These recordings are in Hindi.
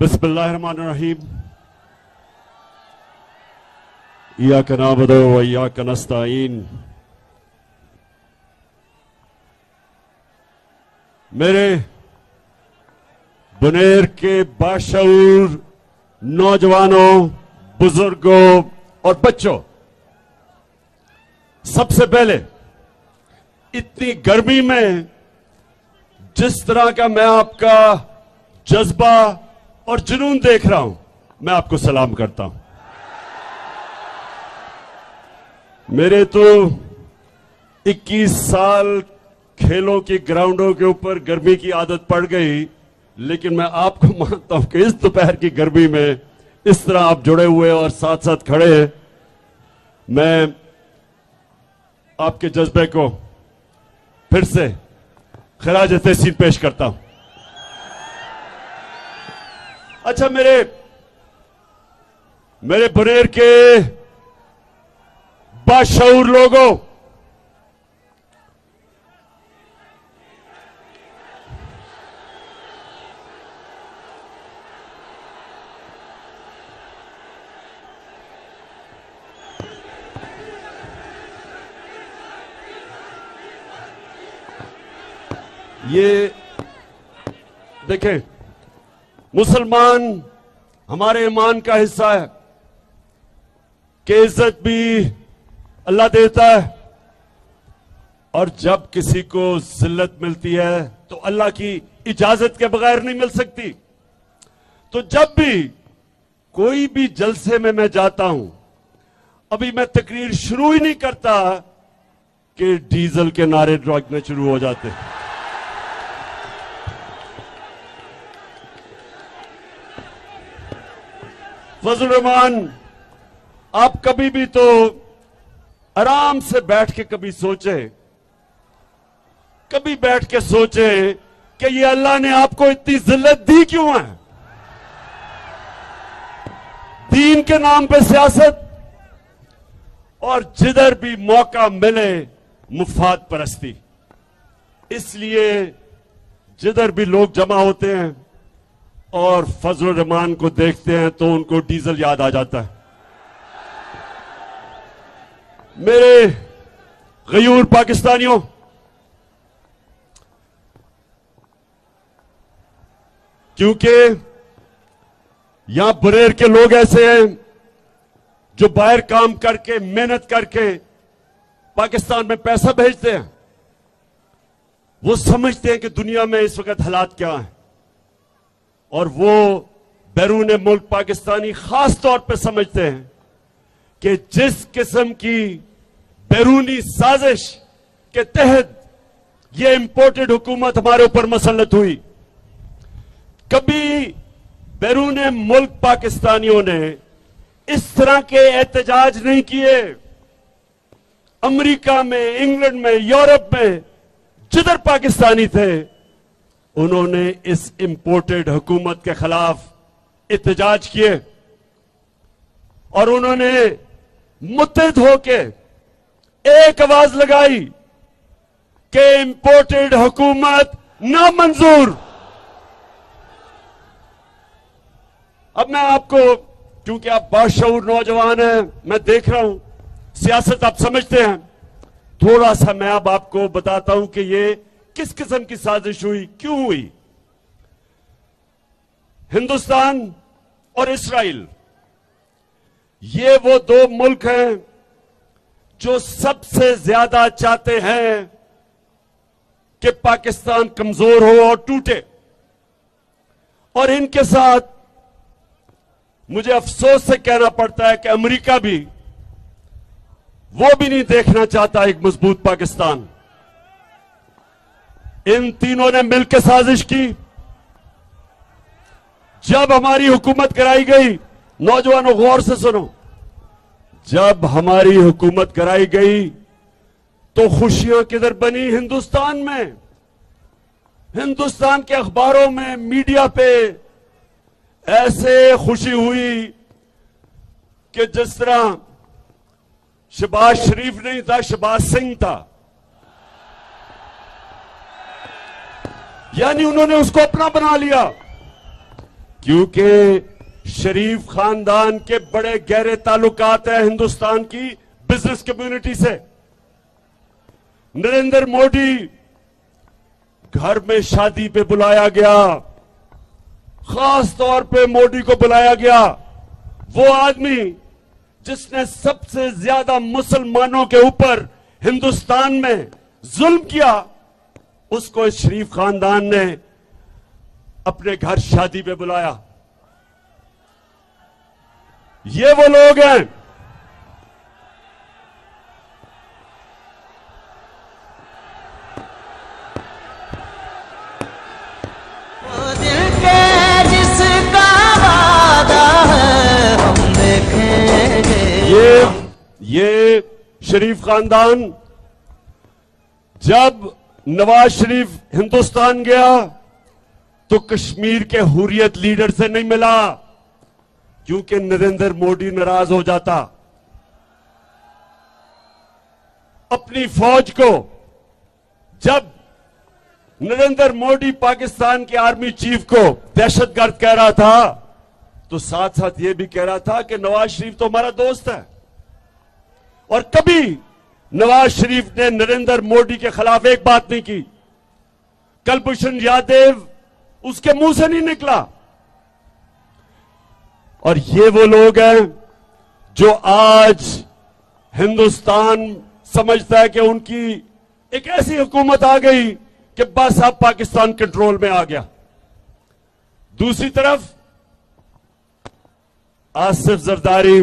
बिस्मिल्लाहिर्रहमानिर्रहीम। इय्याका नअबुदु व इय्याका नस्तईन। मेरे बुनेर के बाशऊर नौजवानों, बुजुर्गों और बच्चों, सबसे पहले इतनी गर्मी में जिस तरह का मैं आपका जज्बा और जुनून देख रहा हूं, मैं आपको सलाम करता हूं। मेरे तो 21 साल खेलों की ग्राउंडों के ऊपर गर्मी की आदत पड़ गई, लेकिन मैं आपको मानता हूं कि इस दोपहर की गर्मी में इस तरह आप जुड़े हुए और साथ साथ खड़े हैं। मैं आपके जज्बे को फिर से खराज तहसीन पेश करता हूं। अच्छा, मेरे बुनेर के बाशऊर लोगों, ये देखें, मुसलमान हमारे ईमान का हिस्सा है कि इज्जत भी अल्लाह देता है, और जब किसी को जिल्लत मिलती है तो अल्लाह की इजाजत के बगैर नहीं मिल सकती। तो जब भी कोई भी जलसे में मैं जाता हूं, अभी मैं तकरीर शुरू ही नहीं करता कि डीजल के नारे लगने शुरू हो जाते हैं। फजल रहमान, आप कभी भी तो आराम से बैठ के कभी बैठ के सोचे कि ये अल्लाह ने आपको इतनी जिल्लत दी क्यों है? दीन के नाम पे सियासत, और जिधर भी मौका मिले मुफाद परस्ती। इसलिए जिधर भी लोग जमा होते हैं और फजल रहमान को देखते हैं तो उनको डीजल याद आ जाता है। मेरे गयूर पाकिस्तानियों, क्योंकि यहां बुनेर के लोग ऐसे हैं जो बाहर काम करके, मेहनत करके पाकिस्तान में पैसा भेजते हैं। वो समझते हैं कि दुनिया में इस वक्त हालात क्या हैं, और वो बैरून मुल्क पाकिस्तानी खास तौर पे समझते हैं कि जिस किस्म की बैरूनी साजिश के तहत ये इंपोर्टेड हुकूमत हमारे ऊपर मसल्लत हुई, कभी बैरून मुल्क पाकिस्तानियों ने इस तरह के एहतजाज नहीं किए। अमेरिका में, इंग्लैंड में, यूरोप में जिधर पाकिस्तानी थे, उन्होंने इस इंपोर्टेड हुकूमत के खिलाफ एहतजाज किए, और उन्होंने मुत्तहिद होके एक आवाज लगाई कि इंपोर्टेड हुकूमत नामंजूर। अब मैं आपको, क्योंकि आप बाशऊर नौजवान हैं, मैं देख रहा हूं सियासत आप समझते हैं, थोड़ा सा मैं अब आपको बताता हूं कि ये किस किस्म की साजिश हुई, क्यों हुई। हिंदुस्तान और इस्राइल, ये वो दो मुल्क हैं जो सबसे ज्यादा चाहते हैं कि पाकिस्तान कमजोर हो और टूटे, और इनके साथ मुझे अफसोस से कहना पड़ता है कि अमेरिका भी, वो भी नहीं देखना चाहता एक मजबूत पाकिस्तान। इन तीनों ने मिलकर साजिश की। जब हमारी हुकूमत कराई गई, नौजवानों गौर से सुनो, जब हमारी हुकूमत कराई गई तो खुशियां किधर बनी? हिंदुस्तान में, हिंदुस्तान के अखबारों में, मीडिया पे ऐसे खुशी हुई कि जिस तरह शहबाज शरीफ नहीं था, शहबाज सिंह था। यानी उन्होंने उसको अपना बना लिया क्योंकि शरीफ खानदान के बड़े गहरे ताल्लुकात हैं हिंदुस्तान की बिजनेस कम्युनिटी से। नरेंद्र मोदी घर में शादी पे बुलाया गया, खास तौर पे मोदी को बुलाया गया, वो आदमी जिसने सबसे ज्यादा मुसलमानों के ऊपर हिंदुस्तान में जुल्म किया, उसको इस शरीफ खानदान ने अपने घर शादी पे बुलाया। ये वो लोग हैं ये शरीफ खानदान। जब नवाज शरीफ हिंदुस्तान गया तो कश्मीर के हुर्रियत लीडर से नहीं मिला, क्योंकि नरेंद्र मोदी नाराज हो जाता। अपनी फौज को जब नरेंद्र मोदी पाकिस्तान के आर्मी चीफ को दहशतगर्द कह रहा था, तो साथ साथ यह भी कह रहा था कि नवाज शरीफ तो हमारा दोस्त है। और कभी नवाज शरीफ ने नरेंद्र मोदी के खिलाफ एक बात नहीं की। कुलभूषण यादव उसके मुंह से नहीं निकला। और ये वो लोग हैं जो आज हिंदुस्तान समझता है कि उनकी एक ऐसी हुकूमत आ गई कि बस अब पाकिस्तान कंट्रोल में आ गया। दूसरी तरफ आसिफ जरदारी,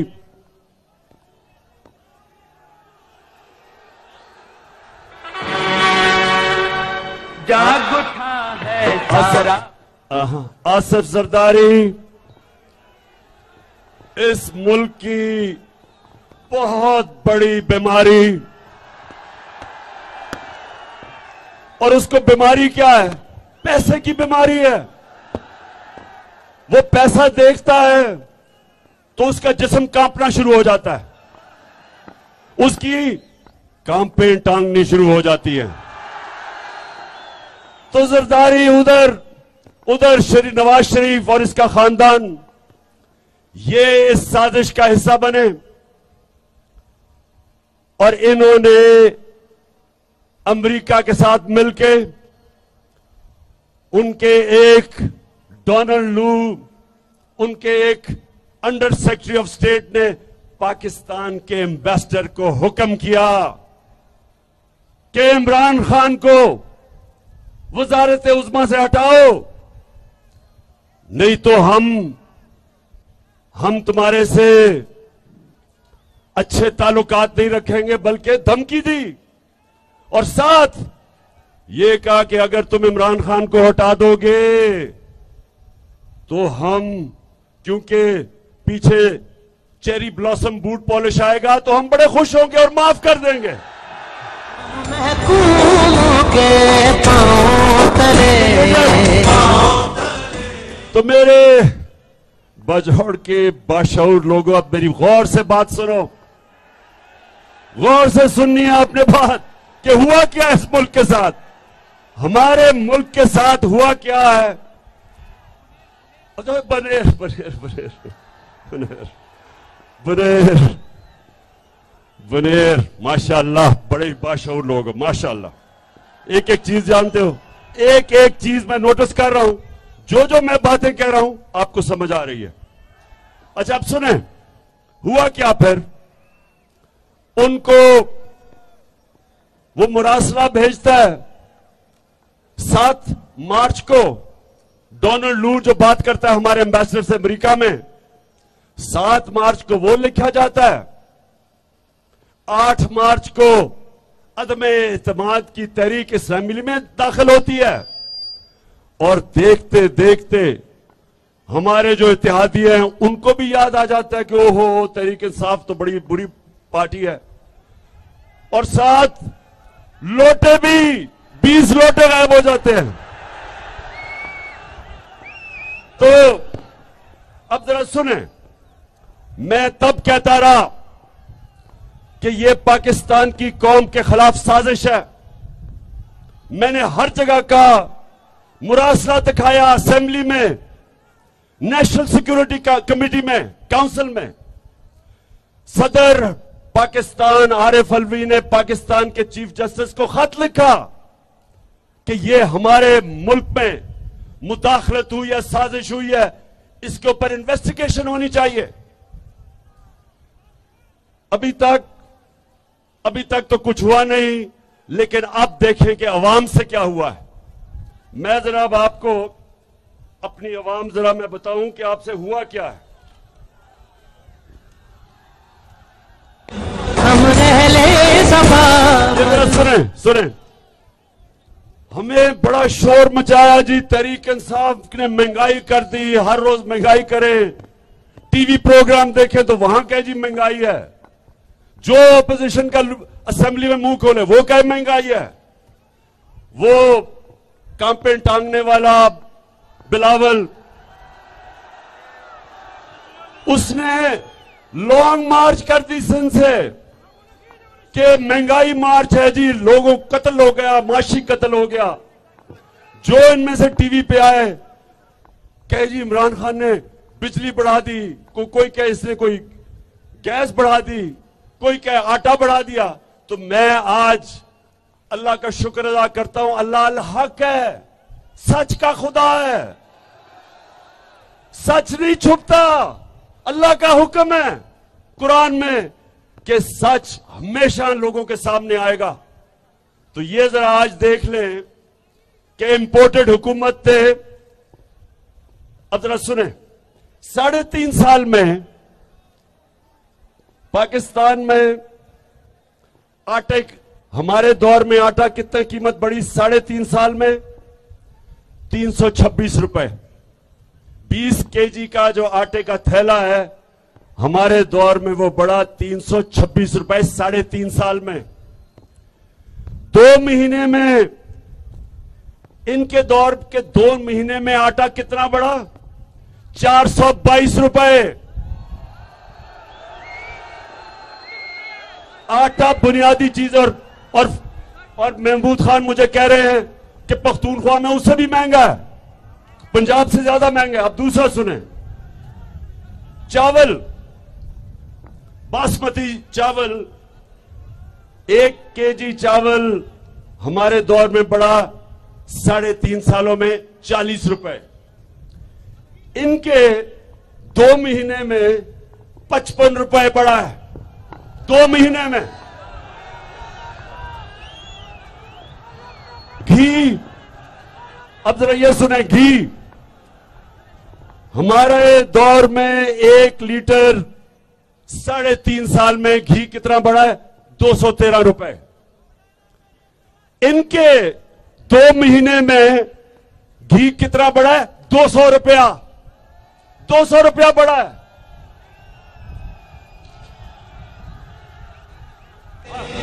जाग उठा है सारा। आसिफ जरदारी इस मुल्क की बहुत बड़ी बीमारी, और उसको बीमारी क्या है? पैसे की बीमारी है। वो पैसा देखता है तो उसका जिस्म कांपना शुरू हो जाता है, उसकी कांपें टांगनी शुरू हो जाती है। तो जरदारी उधर नवाज शरीफ और इसका खानदान ये इस साजिश का हिस्सा बने, और इन्होंने अमेरिका के साथ मिलके उनके एक डोनाल्ड लू, उनके एक अंडर सेक्रेटरी ऑफ स्टेट ने पाकिस्तान के एम्बेसडर को हुक्म किया कि इमरान खान को वजारत उज़्मा से हटाओ, नहीं तो हम तुम्हारे से अच्छे ताल्लुकात नहीं रखेंगे, बल्कि धमकी दी। और साथ ये कहा कि अगर तुम इमरान खान को हटा दोगे तो हम, क्योंकि पीछे चेरी ब्लॉसम बूट पॉलिश आएगा, तो हम बड़े खुश होंगे और माफ कर देंगे। तो मेरे बजौड़ के बाशऊर लोगों, अब मेरी गौर से बात सुनो, गौर से सुननी है आपने बात कि हुआ क्या इस मुल्क के साथ, हमारे मुल्क के साथ हुआ क्या है। बनेर बनेर बनेर बनेर बनेर बनेर माशाअल्लाह, बड़े बाशऊर लोग हो माशाअल्लाह। एक एक चीज जानते हो, एक एक चीज मैं नोटिस कर रहा हूं, जो मैं बातें कह रहा हूं आपको समझ आ रही है। अच्छा अब सुने, हुआ क्या फिर? उनको वो मुरासला भेजता है 7 मार्च को, डोनाल्ड लू जो बात करता है हमारे एम्बेसडर से अमेरिका में, 7 मार्च को वो लिखा जाता है। 8 मार्च को अदम एतमाद की तहरीक इस्लामी में दाखिल होती है, और देखते देखते हमारे जो इत्तेहादी हैं उनको भी याद आ जाता है कि ओहो, तहरीक इंसाफ तो बड़ी बुरी पार्टी है। और साथ लोटे भी 20 लोटे गायब हो जाते हैं। तो अब जरा सुने, मैं तब कहता रहा कि यह पाकिस्तान की कौम के खिलाफ साजिश है। मैंने हर जगह का मुरासला दिखाया, असेंबली में नेशनल सिक्योरिटी कमेटी में, काउंसिल में सदर पाकिस्तान आरिफ अलवी ने पाकिस्तान के चीफ जस्टिस को खत लिखा कि यह हमारे मुल्क में मुदाखलत हुई है, साजिश हुई है, इसके ऊपर इन्वेस्टिगेशन होनी चाहिए। अभी तक तो कुछ हुआ नहीं, लेकिन अब देखें कि अवाम से क्या हुआ है। मैं जनाब आपको अपनी अवाम जरा मैं बताऊं कि आपसे हुआ क्या है। सुने, हमें बड़ा शोर मचाया जी, तहरीक इंसाफ ने महंगाई कर दी, हर रोज महंगाई करें, टीवी प्रोग्राम देखें तो वहां कहे जी महंगाई है, जो अपोजिशन का असेंबली में मुंह खोले वो कहे महंगाई है। वो कांपे टांगने वाला बिलावल, उसने लॉन्ग मार्च कर दी सिंध से कि महंगाई मार्च है जी, लोगों कत्ल हो गया, माशी कत्ल हो गया। जो इनमें से टीवी पे आए कहे जी इमरान खान ने बिजली बढ़ा दी, कोई कहे इसने कोई गैस बढ़ा दी, कोई कहे आटा बढ़ा दिया। तो मैं आज अल्लाह का शुक्र अदा करता हूं, अल्लाह अल हक है, सच का खुदा है, सच नहीं छुपता। अल्लाह का हुक्म है कुरान में कि सच हमेशा लोगों के सामने आएगा। तो ये जरा आज देख लें कि इंपोर्टेड हुकूमत थे। अब जरा सुने, 3.5 साल में पाकिस्तान में आटे, हमारे दौर में आटा कितने कीमत बढ़ी 3.5 साल में? 326 रुपए। 20 केजी का जो आटे का थैला है हमारे दौर में वो बढ़ा 326 रुपए 3.5 साल में। 2 महीने में, इनके दौर के 2 महीने में आटा कितना बढ़ा? 422 रुपए। आटा बुनियादी चीज। और महमूद खान मुझे कह रहे हैं कि पख्तूनख्वा में उससे भी महंगा है, पंजाब से ज्यादा महंगा है। अब दूसरा सुने, चावल, बासमती चावल, 1 केजी चावल हमारे दौर में बढ़ा 3.5 सालों में 40 रुपए। इनके 2 महीने में 55 रुपए बढ़ा है, 2 महीने में। घी, अब जरा ये सुने, घी हमारे दौर में 1 लीटर 3.5 साल में घी कितना बढ़ा है? 213 रुपए। इनके 2 महीने में घी कितना बढ़ा है? 200 रुपया। 200 रुपया बढ़ा है।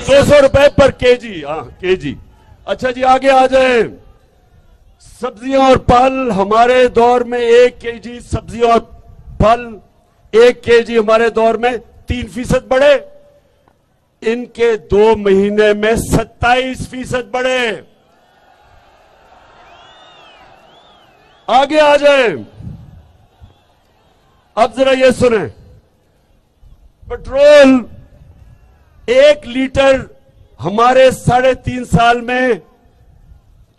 200 रुपए पर केजी। हाँ, केजी। अच्छा जी, आगे आ जाए। सब्जियां और फल हमारे दौर में 1 केजी सब्जियां और फल, 1 केजी हमारे दौर में 3% बढ़े। इनके 2 महीने में 27% बढ़े। आगे आ जाए। अब जरा ये सुने, पेट्रोल 1 लीटर हमारे 3.5 साल में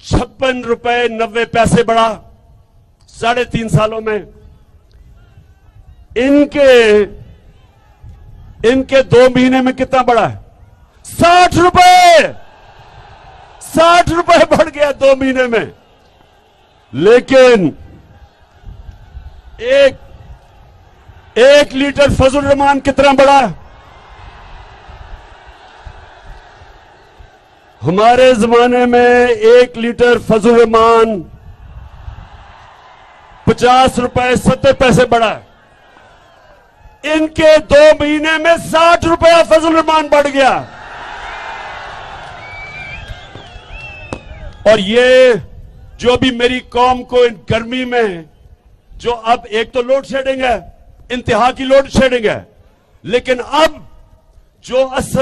56 रुपए 90 पैसे बढ़ा 3.5 सालों में। इनके 2 महीने में कितना बढ़ा है? 60 रुपए। 60 रुपए बढ़ गया 2 महीने में। लेकिन एक लीटर फजल रहमान कितना बढ़ा है? हमारे जमाने में 1 लीटर फजल रहमान 50 रुपए 70 पैसे बढ़ा है। इनके 2 महीने में 60 रुपया फजल रहमान बढ़ गया। और ये जो भी मेरी कौम को इन गर्मी में, जो अब एक तो लोड शेडिंग है, इंतहा की लोड शेडिंग है, लेकिन अब जो असल